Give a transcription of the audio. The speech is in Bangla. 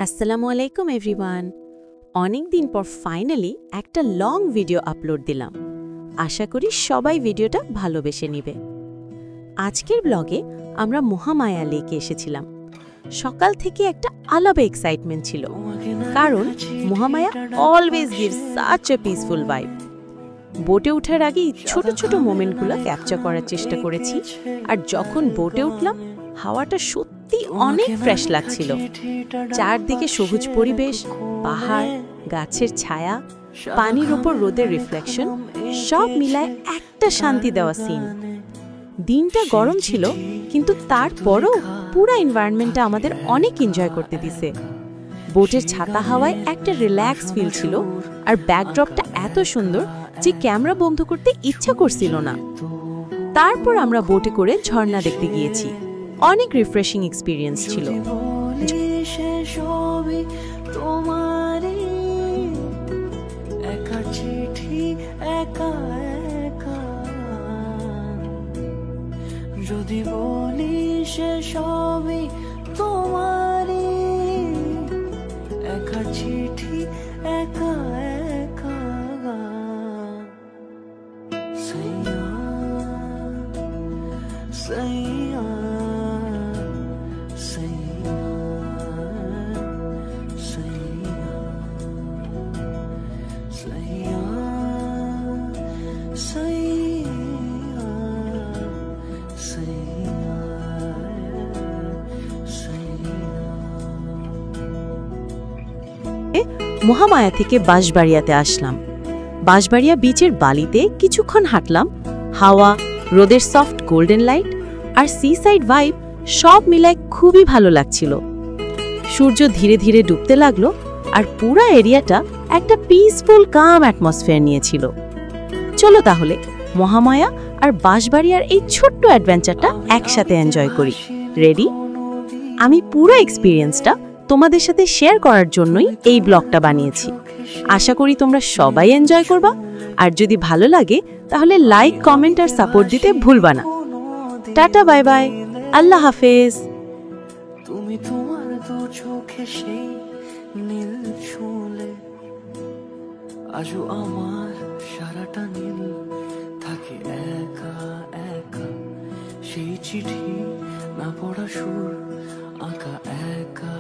আসসালামু আলাইকুম এভরিওয়ান। অনেক দিন পর ফাইনালি একটা লং ভিডিও আপলোড দিলাম। আশা করি সবাই ভিডিওটা ভালোবেসে নেবে। আজকের ব্লগে আমরা মহামায়া লেকে এসেছিলাম। সকাল থেকে একটা আলাদা এক্সাইটমেন্ট ছিল, কারণ Mahamaya always gives such a peaceful vibe. বোটে ওঠার আগেই ছোট ছোট মোমেন্টগুলো ক্যাপচার করার চেষ্টা করেছি, আর যখন বোটে উঠলাম হাওয়াটা সত্যি অনেক ফ্রেশ লাগছিল। চারদিকে সবুজ পরিবেশ, পাহাড়, গাছের ছায়া, পানির উপর রোদের রিফ্লেকশন, সব মিলায় একটা শান্তি দেওয়া সিন। দিনটা গরম ছিল, কিন্তু তারপরও পুরো এনভায়রনমেন্টটা আমাদের অনেক এনজয় করতে দিছে। বোটের ছাতা হাওয়ায় একটা রিল্যাক্স ফিল ছিল, আর ব্যাকড্রপটা এত সুন্দর যে ক্যামেরা বন্ধ করতে ইচ্ছা করছিল না। তারপর আমরা বোটে করে ঝর্ণা দেখতে গিয়েছি। অনেক রিফ্রেশিং এক্সপিরিয়েন্স ছিল। যদি বলি সে সবই তোমারই, একা চিঠি একা একা সাইয়া সাইয়া সাইয়া সাইয়া সাইয়া মহামায়া থেকে বাঁশবাড়িয়াতে আসলাম। বাঁশবাড়িয়া বিচের বালিতে কিছুক্ষণ হাঁটলাম। হাওয়া, রোদের সফট গোল্ডেন লাইট আর সি সাইড ভাইব সব মিলায় খুবই ভালো লাগছিল। সূর্য ধীরে ধীরে ডুবতে লাগলো, আর পুরো এরিয়াটা একটা পিসফুল কাম অ্যাটমসফিয়ার নিয়েছিল। চলো তাহলে মহামায়া আর বাঁশবাড়িয়ার এই ছোট্ট অ্যাডভেঞ্চারটা একসাথে এনজয় করি। রেডি? আমি পুরো এক্সপিরিয়েন্সটা তোমাদের সাথে শেয়ার করার জন্যই এই ব্লগটা বানিয়েছি। আশা করি তোমরা সবাই এনজয় করবা, আর যদি ভালো লাগে তাহলে লাইক, কমেন্ট আর সাপোর্ট দিতে ভুলবা না। টাটা, বাই বাই, আল্লাহ হাফেজ। তুমি তোমার দু চোখে সেই নীল ছুঁলে, আজও আমার সারাটা নীল থাকে একা একা। সেই চিঠি না পড়া সুর আঁকা একা।